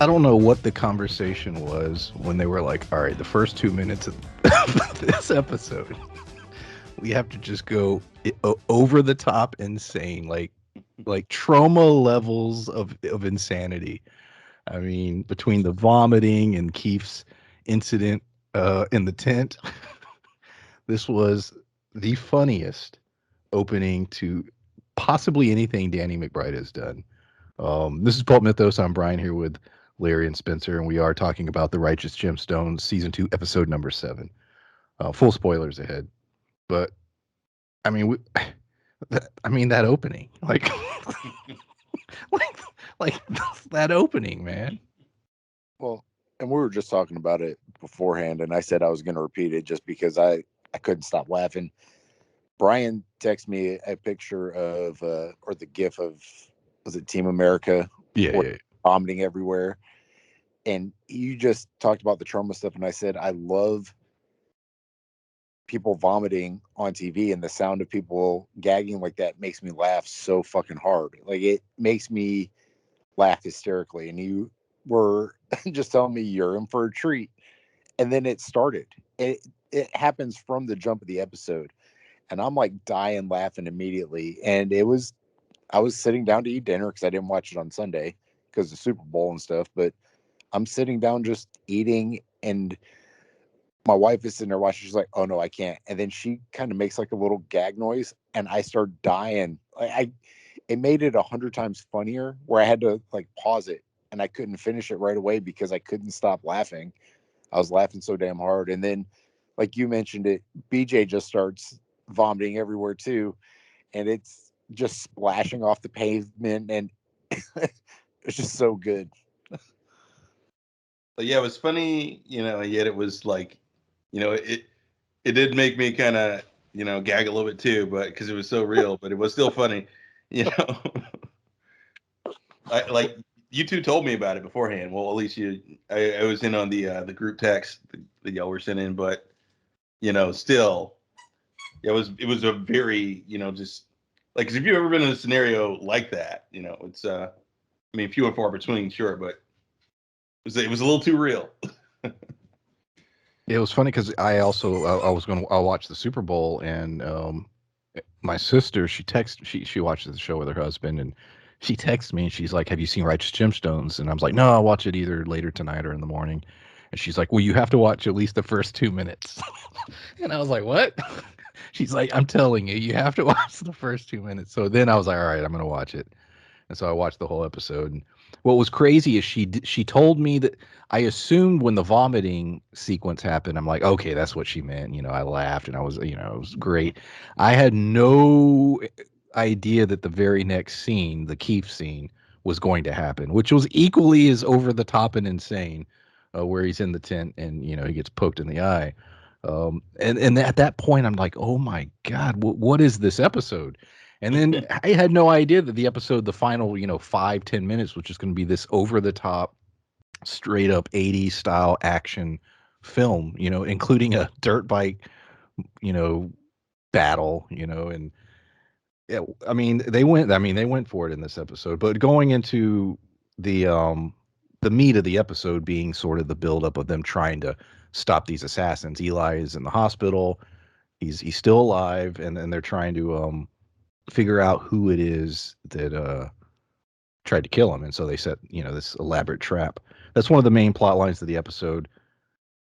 I don't know what the conversation was when they were like, all right, the first 2 minutes of this episode, we have to just go over the top insane, like trauma levels of insanity. I mean, between the vomiting and Keith's incident in the tent, this was the funniest opening to possibly anything Danny McBride has done. This is Pulp Mythos. I'm Brian here with Larry and Spencer, and we are talking about the Righteous Gemstones, season 2, episode number 7. Full spoilers ahead, but I mean, that opening, like, like that opening, man. Well, and we were just talking about it beforehand, and I said I was going to repeat it just because I couldn't stop laughing. Brian texted me a picture of or the GIF of, was it Team America, Yeah, or yeah, vomiting everywhere, and you just talked about the trauma stuff, and I said I love people vomiting on TV, and the sound of people gagging like that makes me laugh so fucking hard. Like, it makes me laugh hysterically, and you were just telling me you're in for a treat. And then it started. It happens from the jump of the episode, and I'm like dying laughing immediately. And I was sitting down to eat dinner because I didn't watch it on Sunday because of the Super Bowl and stuff. But I'm sitting down just eating, and my wife is sitting there watching. She's like, "Oh no, I can't." And then she kind of makes like a little gag noise, and I start dying. It made it 100 times funnier where I had to like pause it, and I couldn't finish it right away because I couldn't stop laughing. I was laughing so damn hard. And then, like you mentioned it, BJ just starts vomiting everywhere too, and it's just splashing off the pavement, and it's just so good. But yeah, it was funny, yet it was like, it did make me kind of, gag a little bit too, but because it was so real, but it was still funny, you know. Like you two told me about it beforehand. Well, at least I was in on the group text that y'all were sending, but still, it was a very, just like, 'cause if you've ever been in a scenario like that, it's I mean, few and far between, sure, but it was a little too real. It was funny because I was going to I'll watch the Super Bowl, and my sister, she watches the show with her husband, and she texts me and she's like, "Have you seen Righteous Gemstones?" And I was like, "No, I'll watch it either later tonight or in the morning." And she's like, "Well, you have to watch at least the first 2 minutes." And I was like, "What?" She's like, "I'm telling you, you have to watch the first 2 minutes." So then I was like, "All right, I'm going to watch it." And so I watched the whole episode. And what was crazy is she told me that I assumed when the vomiting sequence happened, I'm like, okay, that's what she meant. I laughed and I was, it was great. I had no idea that the very next scene, the Keith scene, was going to happen, which was equally as over the top and insane, where he's in the tent and he gets poked in the eye. And at that point, I'm like, oh my god, what is this episode? And then I had no idea that the episode, the final, 5-10 minutes, was just going to be this over the top, straight up 80s style action film, including a dirt bike, you know, battle, and yeah, they went for it in this episode. But going into the um the meat of the episode being sort of the buildup of them trying to stop these assassins. Eli is in the hospital. He's still alive, and they're trying to figure out who it is that tried to kill him, and so they set this elaborate trap. That's one of the main plot lines of the episode.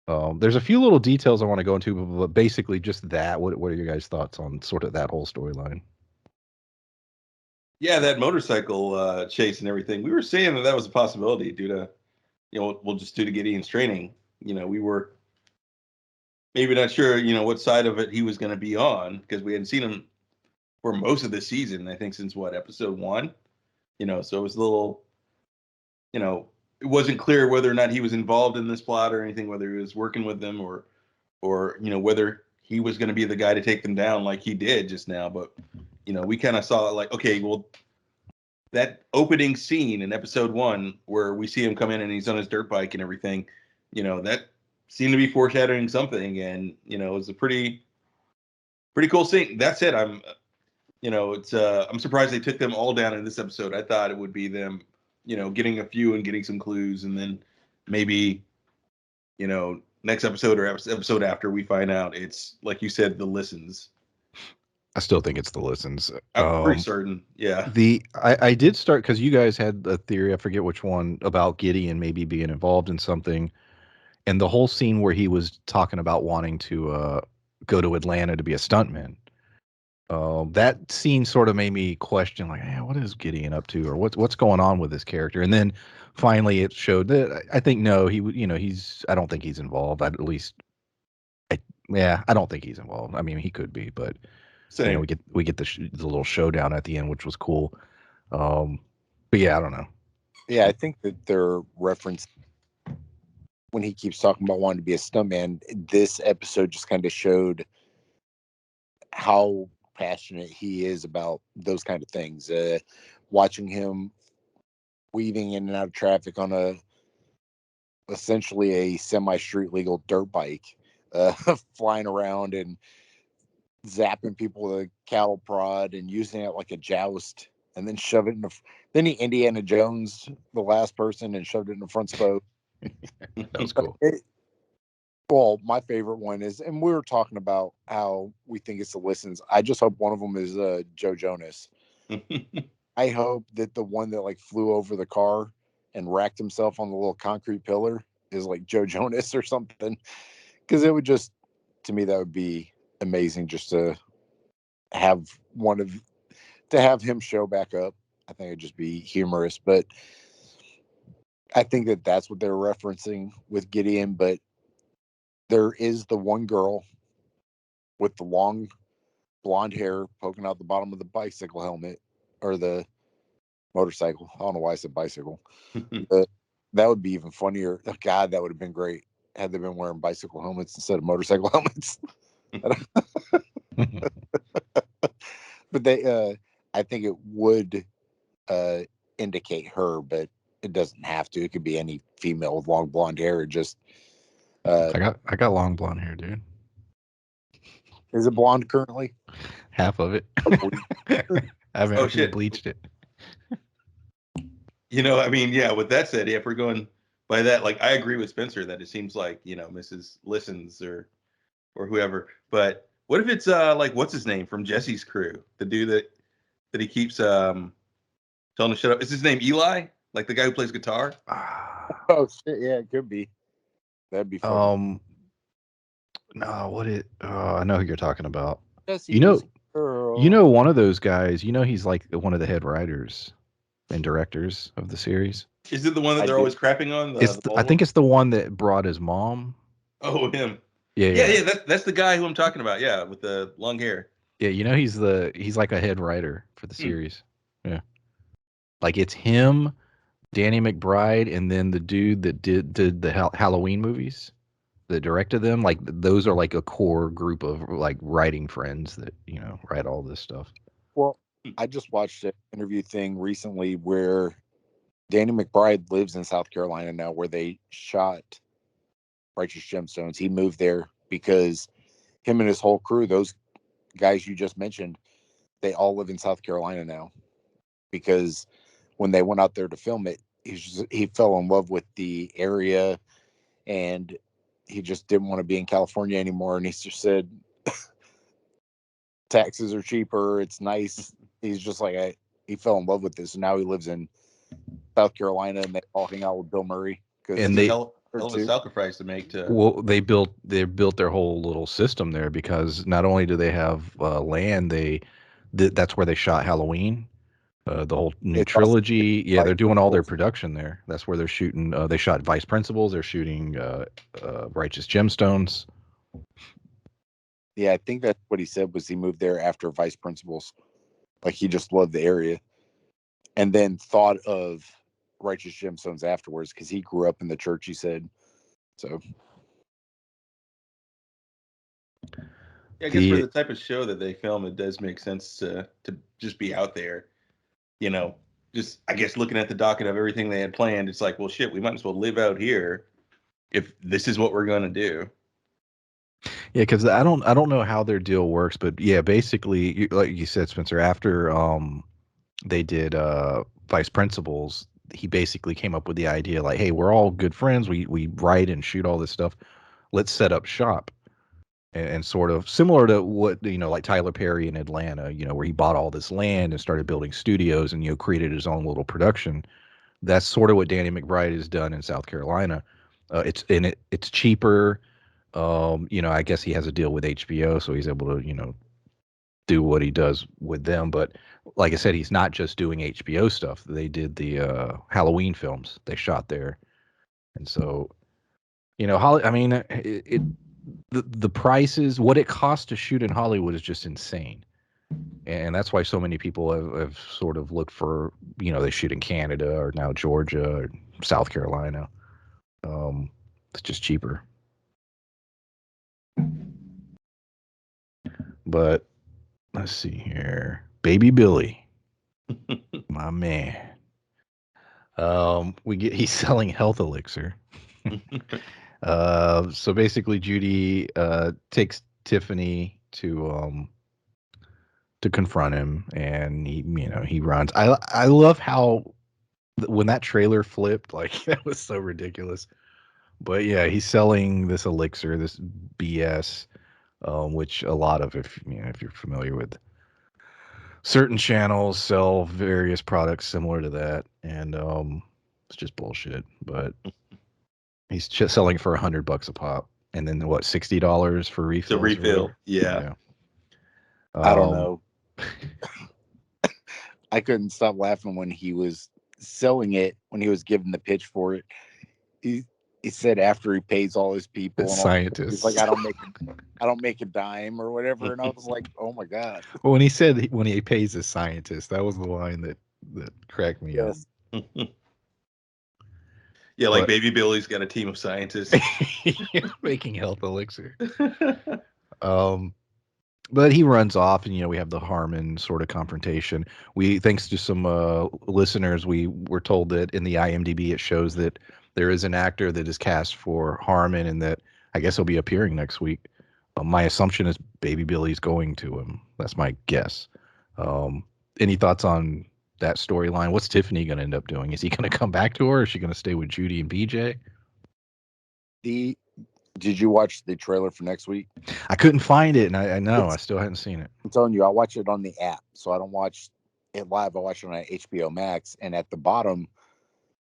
There's a few little details I want to go into, but basically just that. What are your guys' thoughts on sort of that whole storyline? Yeah, that motorcycle chase and everything. We were saying that was a possibility due to, well, just due to Gideon's training. We were maybe not sure, what side of it he was going to be on because we hadn't seen him for most of the season. I think since what, episode 1. So it was a little, it wasn't clear whether or not he was involved in this plot or anything, whether he was working with them or whether he was going to be the guy to take them down like he did just now. But we kind of saw like, okay, well, that opening scene in episode 1 where we see him come in and he's on his dirt bike and everything, that seemed to be foreshadowing something, and it was a pretty cool scene. That said, it's I'm surprised they took them all down in this episode. I thought it would be them getting a few and getting some clues, and then maybe, next episode or episode after, we find out it's like you said, the listens. I still think it's the listens. I'm pretty certain. Yeah. I did start because you guys had a theory, I forget which one, about Gideon maybe being involved in something, and the whole scene where he was talking about wanting to go to Atlanta to be a stuntman. That scene sort of made me question, like, hey, what is Gideon up to, or what's going on with this character? And then finally, it showed that I think no, he would, he's. I don't think he's involved. At least, I don't think he's involved. I mean, he could be, but Same. we get the little showdown at the end, which was cool. But yeah, I don't know. Yeah, I think that they're referencing when he keeps talking about wanting to be a stuntman. This episode just kind of showed how passionate he is about those kind of things. Watching him weaving in and out of traffic on essentially a semi-street legal dirt bike, flying around and zapping people with a cattle prod and using it like a joust, and then shove it in then he Indiana Jones the last person and shoved it in the front spoke. That was cool. Well, my favorite one is, and we were talking about how we think it's the listens. I just hope one of them is Joe Jonas. I hope that the one that like flew over the car and racked himself on the little concrete pillar is like Joe Jonas or something, because it would just, to me, that would be amazing just to have him show back up. I think it'd just be humorous, but I think that that's what they're referencing with Gideon. But there is the one girl with the long blonde hair poking out the bottom of the bicycle helmet or the motorcycle. I don't know why I said bicycle. That would be even funnier. Oh, God, that would have been great had they been wearing bicycle helmets instead of motorcycle helmets. But I think it would indicate her, but it doesn't have to. It could be any female with long blonde hair. Just I got long blonde hair, dude. Is it blonde currently? Half of it. I haven't actually bleached it. I mean, yeah, with that said, if we're going by that, like, I agree with Spencer that it seems like, Mrs. Listens or whoever. But what if it's like, what's his name from Jesse's crew? The dude that he keeps telling to shut up. Is his name Eli? Like the guy who plays guitar? Oh shit, yeah, it could be. That'd be fun. No, I know who you're talking about. Jesse's girl. One of those guys, he's like one of the head writers and directors of the series. Is it the one that they're always crapping on? I think it's the one that brought his mom. Oh, him. Yeah. That's the guy who I'm talking about. Yeah, with the long hair. Yeah, he's like a head writer for the series. Yeah, like it's him, Danny McBride, and then the dude that did the Halloween movies, that directed them. Like those are like a core group of like writing friends that write all this stuff. Well, I just watched an interview thing recently where Danny McBride lives in South Carolina now, where they shot Righteous Gemstones. He moved there because him and his whole crew, those guys you just mentioned, they all live in South Carolina now, because when they went out there to film it, he fell in love with the area and he just didn't want to be in California anymore. And he just said, taxes are cheaper. It's nice. He's just like, he fell in love with this. And now he lives in South Carolina and they all hang out with Bill Murray. And they hell of a sacrifice to make to. Well, they built their whole little system there, because not only do they have land, that's where they shot Halloween. The whole new trilogy. Yeah, they're doing all their production there. That's where they're shooting. They shot Vice Principals. They're shooting Righteous Gemstones. Yeah, I think that's what he said, was he moved there after Vice Principals. Like he just loved the area. And then thought of Righteous Gemstones afterwards, because he grew up in the church, he said. So. Yeah, I guess for the type of show that they film, it does make sense to just be out there. Just, I guess, looking at the docket of everything they had planned, it's like, well, shit, we might as well live out here if this is what we're going to do. Yeah, because I don't know how their deal works, but yeah, basically, like you said, Spencer, after they did Vice Principals, he basically came up with the idea like, hey, we're all good friends. We write and shoot all this stuff. Let's set up shop. And sort of similar to what, like Tyler Perry in Atlanta, where he bought all this land and started building studios and, created his own little production. That's sort of what Danny McBride has done in South Carolina. It's cheaper. I guess he has a deal with HBO, so he's able to, do what he does with them. But like I said, he's not just doing HBO stuff. They did the Halloween films they shot there. And so, I mean, the prices, what it costs to shoot in Hollywood is just insane. And that's why so many people have sort of looked for, they shoot in Canada or now Georgia or South Carolina. It's just cheaper. But let's see here. Baby Billy, my man. He's selling health elixir. So basically Judy takes Tiffany to confront him, and he runs. I love how when that trailer flipped, like that was so ridiculous. But yeah, he's selling this elixir, this BS, which a lot of, if you're familiar with certain channels, sell various products similar to that, and it's just bullshit. But he's just selling for $100 a pop, and then what, $60 for refills? To refill, yeah. I don't know. I couldn't stop laughing when he was selling it, when he was giving the pitch for it. He said after he pays all his people, and scientists, he's like, I don't make a dime or whatever. And I was like, oh my God. Well, when he said when he pays his scientists, that was the line that cracked me up. Yeah, like Baby Billy's got a team of scientists making health elixir. But he runs off, and we have the Harmon sort of confrontation. Thanks to some listeners, we were told that in the IMDb it shows that there is an actor that is cast for Harmon, and that I guess he'll be appearing next week. My assumption is Baby Billy's going to him. That's my guess. Any thoughts on that storyline? What's Tiffany going to end up doing? Is he going to come back to her, or is she going to stay with Judy and BJ? Did you watch the trailer for next week? I couldn't find it, and I know I still hadn't seen it. I'm telling you, I watch it on the app, so I don't watch it live. I watch it on HBO Max, and at the bottom,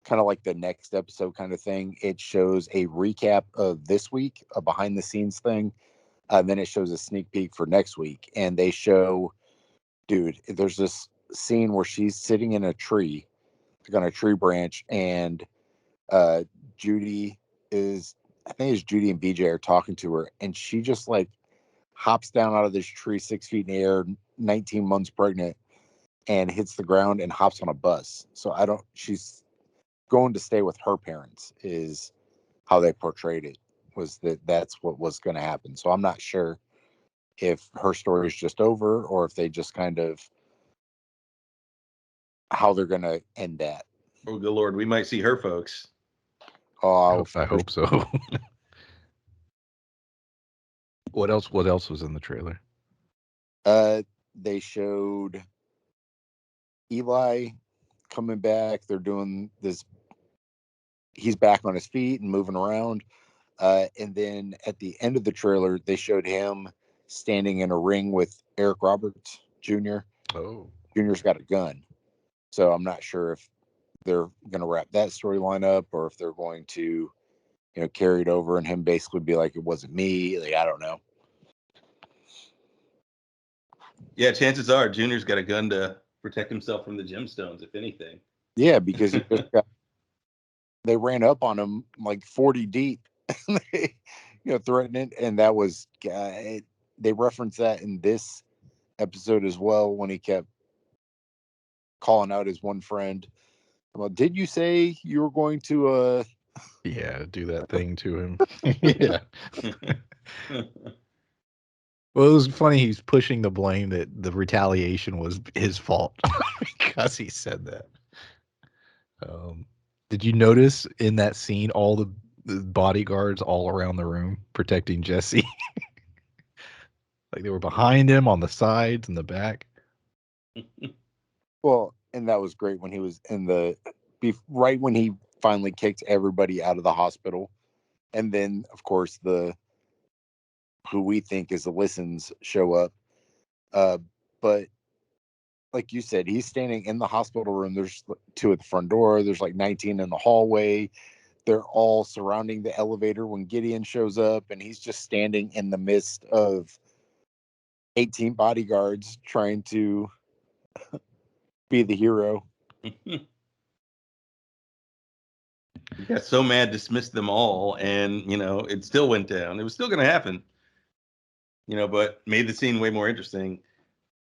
kind of like the next episode kind of thing, it shows a recap of this week, a behind the scenes thing. Then it shows a sneak peek for next week, and they show, dude, there's this scene where she's sitting in a tree, like on a tree branch, and Judy is, I think it's Judy and BJ are talking to her, and she just like hops down out of this tree 6 feet in the air, 19 months pregnant, and hits the ground and hops on a bus. So she's going to stay with her parents, is how they portrayed it, was that's what was going to happen. So I'm not sure if her story is just over, or if they just kind of, how they're going to end that. Oh, good Lord. We might see her, folks. Oh, I hope so. What else was in the trailer? They showed Eli coming back. They're doing this. He's back on his feet and moving around. And then at the end of the trailer, they showed him standing in a ring with Eric Roberts Jr. Oh, Jr.'s got a gun. So I'm not sure if they're going to wrap that storyline up, or if they're going to, carry it over and him basically be like, it wasn't me. Like, I don't know. Yeah, chances are Junior's got a gun to protect himself from the gemstones, if anything. Yeah, because he just they ran up on him like 40 deep, threatening, and that was they referenced that in this episode as well, when he kept calling out his one friend. Well, did you say you were going to do that thing to him? Yeah. Well, it was funny. He's pushing the blame that the retaliation was his fault because he said that. Did you notice in that scene all the bodyguards all around the room protecting Jesse? Like they were behind him, on the sides and the back. Well, and that was great when he was in the right when he finally kicked everybody out of the hospital, and then of course the who we think is the listens show up. But like you said, he's standing in the hospital room. There's 2 at the front door. There's like 19 in the hallway. They're all surrounding the elevator when Gideon shows up, and he's just standing in the midst of 18 bodyguards trying to be the hero. He got so mad, dismissed them all, and it still went down. It was still going to happen, but made the scene way more interesting.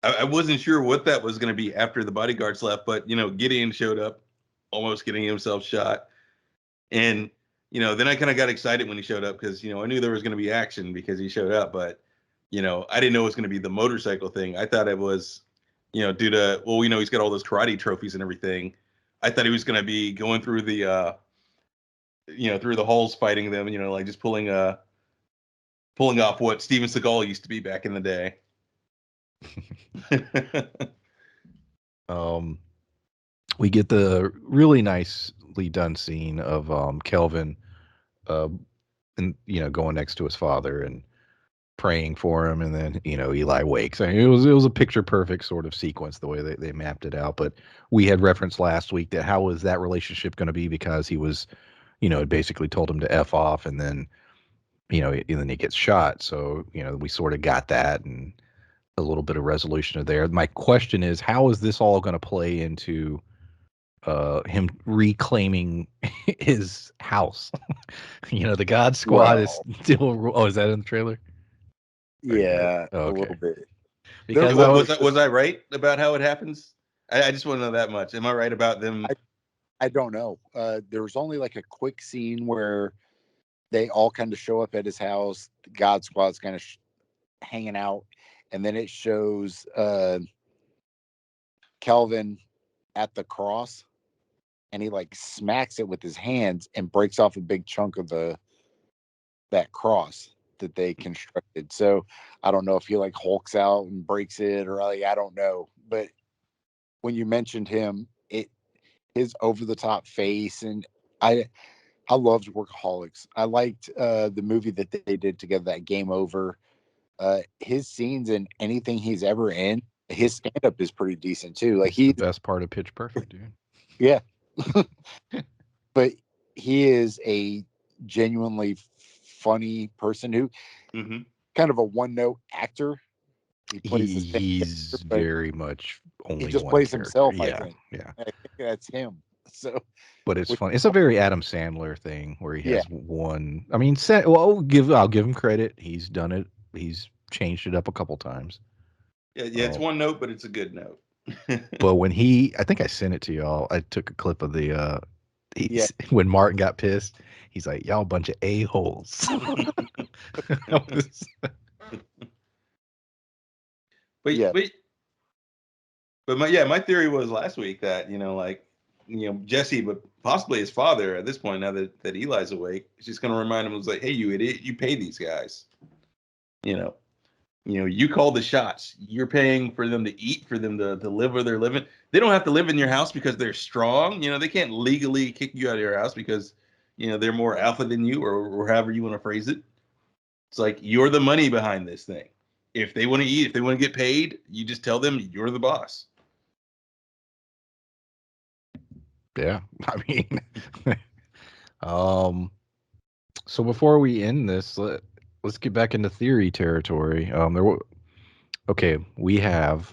I wasn't sure what that was going to be after the bodyguards left, but Gideon showed up, almost getting himself shot, and then I kind of got excited when he showed up because I knew there was going to be action because he showed up, but I didn't know it was going to be the motorcycle thing. I thought it was due to he's got all those karate trophies and everything. I thought he was going to be going through the through the halls fighting them, like just pulling off what Steven Seagal used to be back in the day. We get the really nicely done scene of Kelvin and going next to his father and praying for him, and then Eli wakes. I mean, it was a picture perfect sort of sequence the way they mapped it out. But we had referenced last week that how was that relationship going to be, because he was it basically told him to F off, and then and then he gets shot. So we sort of got that, and a little bit of resolution of there. My question is, how is this all going to play into him reclaiming his house? The God Squad is still. Oh, is that in the trailer? Yeah, oh, okay. A little bit. Because was I right about how it happens? I just want to know that much. Am I right about them? I don't know. There was only like a quick scene where they all kind of show up at his house. The God Squad's kind of hanging out, and then it shows Kelvin at the cross, and he like smacks it with his hands and breaks off a big chunk of that cross that they constructed. So I don't know if he like hulks out and breaks it, or like, I don't know. But when you mentioned him, his over the top face, and I loved Workaholics. I liked the movie that they did together, that Game Over. His scenes in anything he's ever in, his stand up is pretty decent too. Like the best part of Pitch Perfect, dude. Yeah. But he is a genuinely funny person who kind of a one-note actor. He plays he's very much only he just one plays character. himself. Yeah, I think. Yeah. I think that's him. So, but it's funny. It's a very Adam Sandler thing where he has Yeah. one. I mean, I'll give him credit. He's done it. He's changed it up a couple times. Yeah, it's one note, but it's a good note. But when I think I sent it to y'all. I took a clip of the when Martin got pissed. He's like, "Y'all a bunch of a-holes." But my theory was last week that Jesse, but possibly his father at this point, now that Eli's awake, is just going to remind him, was like, "Hey, you idiot, you pay these guys. You call the shots. You're paying for them to eat, for them to live where they're living. They don't have to live in your house because they're strong. They can't legally kick you out of your house because they're more alpha than you, or however you want to phrase it. It's like, you're the money behind this thing. If they want to eat, if they want to get paid, you just tell them you're the boss." Yeah, I mean, so before we end this, let's get back into theory territory. We have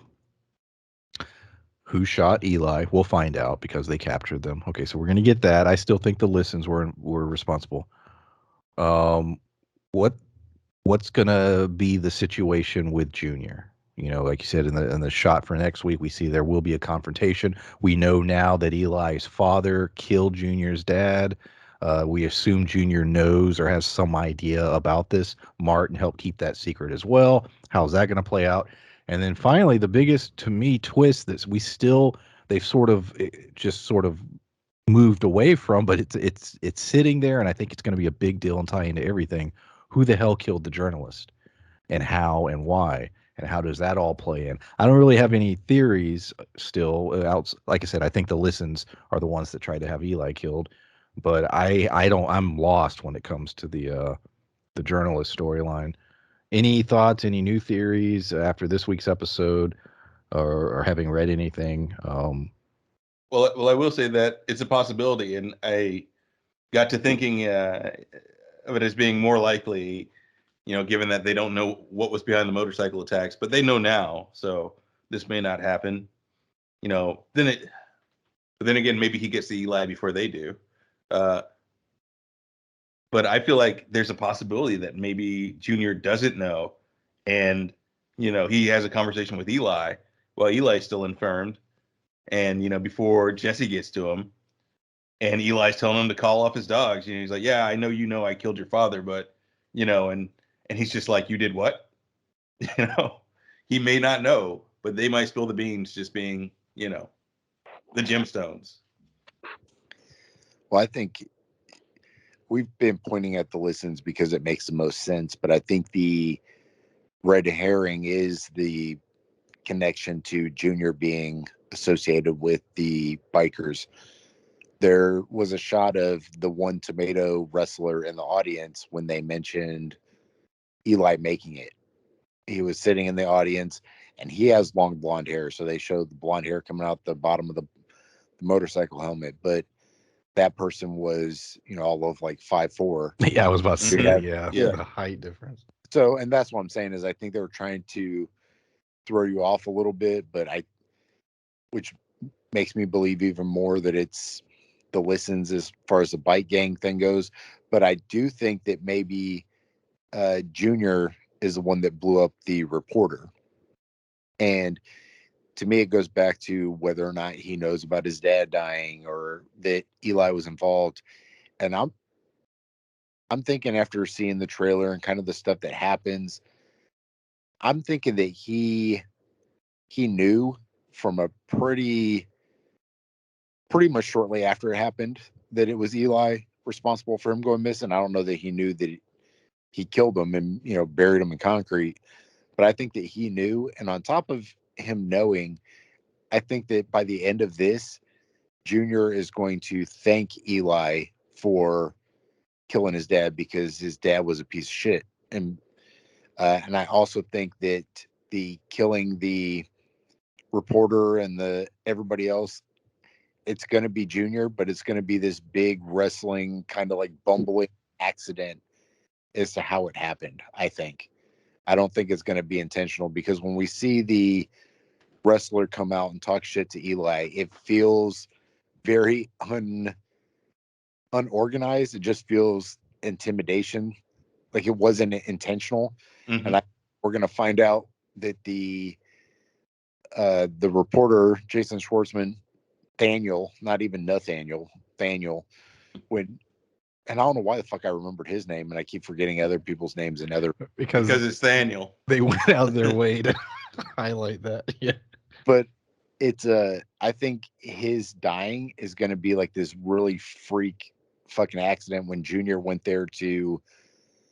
who shot Eli. We'll find out because they captured them. Okay, so we're gonna get that. I still think the listens were responsible. What's gonna be the situation with Junior? Like you said, in the shot for next week, we see there will be a confrontation. We know now that Eli's father killed Junior's dad. We assume Junior knows or has some idea about this. Martin helped keep that secret as well. How's that going to play out? And then finally, the biggest, to me, twist that they've sort of moved away from, but it's sitting there, and I think it's going to be a big deal and tie into everything. Who the hell killed the journalist, and how and why? and how does that all play in? I don't really have any theories still. Like I said, I think the listens are the ones that tried to have Eli killed, but I don't. I'm lost when it comes to the journalist storyline. Any thoughts? Any new theories after this week's episode, or having read anything? Well, I will say that it's a possibility, and I got to thinking of it as being more likely, given that they don't know what was behind the motorcycle attacks, but they know now, so this may not happen. But then again, maybe he gets to Eli before they do. Uh, but I feel like there's a possibility that maybe Junior doesn't know, and he has a conversation with Eli while Eli's still infirmed, and before Jesse gets to him, and Eli's telling him to call off his dogs. He's like, "Yeah, I know I killed your father, but and he's just like, "You did what?" you know, he may not know, but they might spill the beans, just being the gemstones. Well, I think we've been pointing at the listens because it makes the most sense, but I think the red herring is the connection to Junior being associated with the bikers. There was a shot of the one tomato wrestler in the audience when they mentioned Eli making it. He was sitting in the audience and he has long blonde hair. So they showed the blonde hair coming out the bottom of the motorcycle helmet. But that person was, all of like 5'4". Yeah, I was about to say, Mhm. yeah, Yeah. the height difference. So, and that's what I'm saying is I think they were trying to throw you off a little bit, which makes me believe even more that it's the listens as far as the bike gang thing goes. But I do think that maybe Junior is the one that blew up the reporter. And to me, it goes back to whether or not he knows about his dad dying or that Eli was involved. And I'm thinking after seeing the trailer and kind of the stuff that happens, I'm thinking that he knew from a pretty much shortly after it happened that it was Eli responsible for him going missing. I don't know that he knew that he killed him and buried him in concrete, but I think that he knew. And on top of him knowing, I think that by the end of this, Junior is going to thank Eli for killing his dad because his dad was a piece of shit. And I also think that the killing the reporter and the everybody else, it's going to be Junior, but it's going to be this big wrestling kind of like bumbling accident as to how it happened. I don't think it's going to be intentional because when we see the wrestler come out and talk shit to Eli, it feels very unorganized. It just feels intimidation, like it wasn't intentional. Mm-hmm. And we're going to find out that the reporter Jason Schwartzman, Daniel, not even Nathaniel, Daniel, when and I don't know why the fuck I remembered his name and I keep forgetting other people's names and other Because it's Daniel. They went out of their way to highlight that. Yeah. but it's I think his dying is going to be like this really freak fucking accident when Junior went there to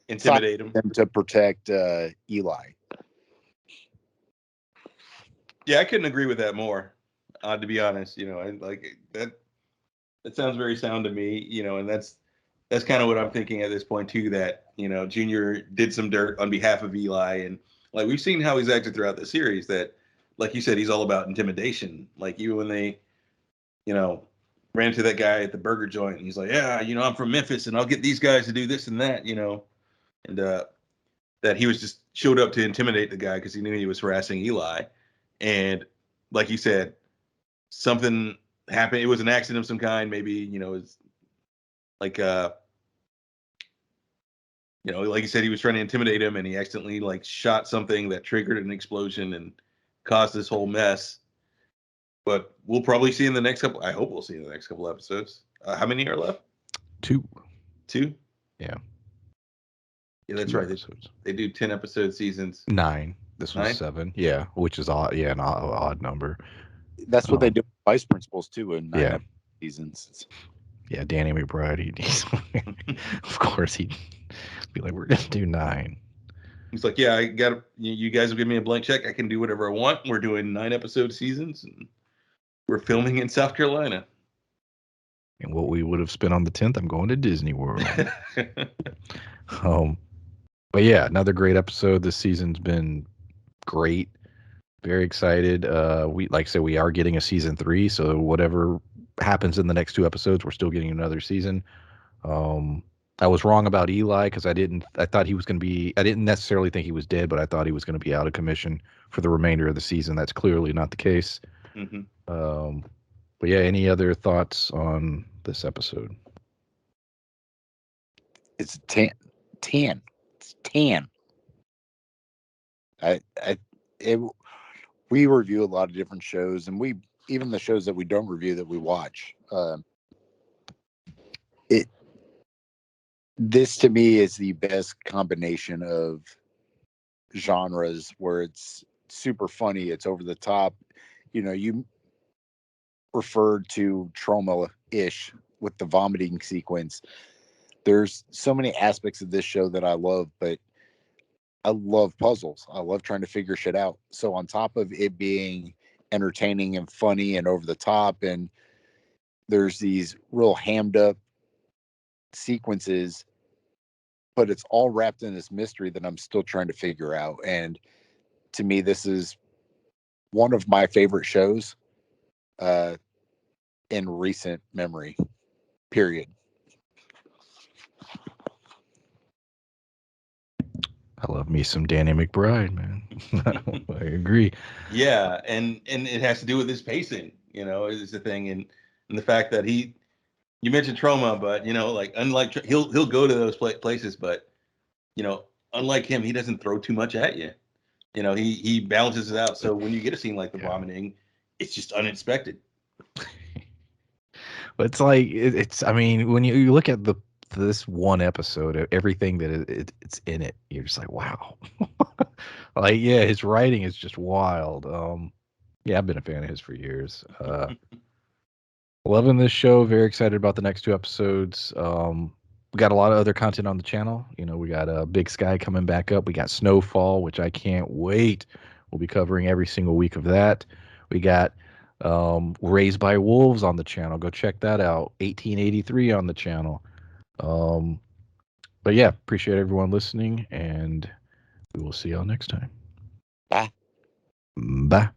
Intimidate him. to protect Eli. Yeah, I couldn't agree with that more. To be honest, I like that. That sounds very sound to me. And that's kind of what I'm thinking at this point too. That Junior did some dirt on behalf of Eli, and like we've seen how he's acted throughout the series. That, like you said, he's all about intimidation. Like even when they, ran into that guy at the burger joint, and he's like, "Yeah, I'm from Memphis, and I'll get these guys to do this and that," and that he was just showed up to intimidate the guy because he knew he was harassing Eli, and like you said, something happened. It was an accident of some kind. Maybe it's like like you said, he was trying to intimidate him, and he accidentally like shot something that triggered an explosion and caused this whole mess. But we'll probably see in the next couple. I hope we'll see in the next couple episodes. How many are left? 2. 2. Yeah. Yeah, that's 2 right. episodes. They do 10 episode seasons. 9. This was 9? 7. Yeah, which is odd. Yeah, an odd number. That's what they do with Vice Principals too in 9 Yeah. seasons. Yeah, Danny McBride. Of course, he'd be like, "We're gonna do 9." He's like, yeah, I got you guys will give me a blank check. I can do whatever I want. We're doing 9-episode seasons, and we're filming in South Carolina. And what we would have spent on the 10th, I'm going to Disney World. But yeah, another great episode. This season's been great. Very excited. We like I said, we are getting a season 3. So whatever happens in the next 2 episodes, we're still getting another season. I was wrong about Eli because I thought he was going to be. I didn't necessarily think he was dead, but I thought he was going to be out of commission for the remainder of the season. That's clearly not the case. Mm-hmm. But yeah, any other thoughts on this episode? It's 10. It's 10. We review a lot of different shows, and even the shows that we don't review that we watch. This to me is the best combination of genres where it's super funny, it's over the top. You referred to trauma-ish with the vomiting sequence. There's so many aspects of this show that I love, but I love puzzles. I love trying to figure shit out. So on top of it being entertaining and funny and over the top, and there's these real hammed up sequences, but it's all wrapped in this mystery that I'm still trying to figure out. And to me, this is one of my favorite shows in recent memory, period. I love me some Danny McBride, man. I agree. Yeah, and it has to do with his pacing, is the thing, and the fact that you mentioned trauma, but like unlike he'll go to those places, but unlike him, he doesn't throw too much at you. He balances it out. So when you get a scene like the vomiting, it's just unexpected. But it's like it's. I mean, when you look at this one episode, everything that it's in it, you're just like, wow. Like, yeah, his writing is just wild. Yeah, I've been a fan of his for years. Loving this show. Very excited about the next 2 episodes. We got a lot of other content on the channel. We got Big Sky coming back up. We got Snowfall, which I can't wait. We'll be covering every single week of that. We got Raised by Wolves on the channel. Go check that out. 1883 on the channel. But yeah, appreciate everyone listening, and we will see y'all next time. Bye. Bye.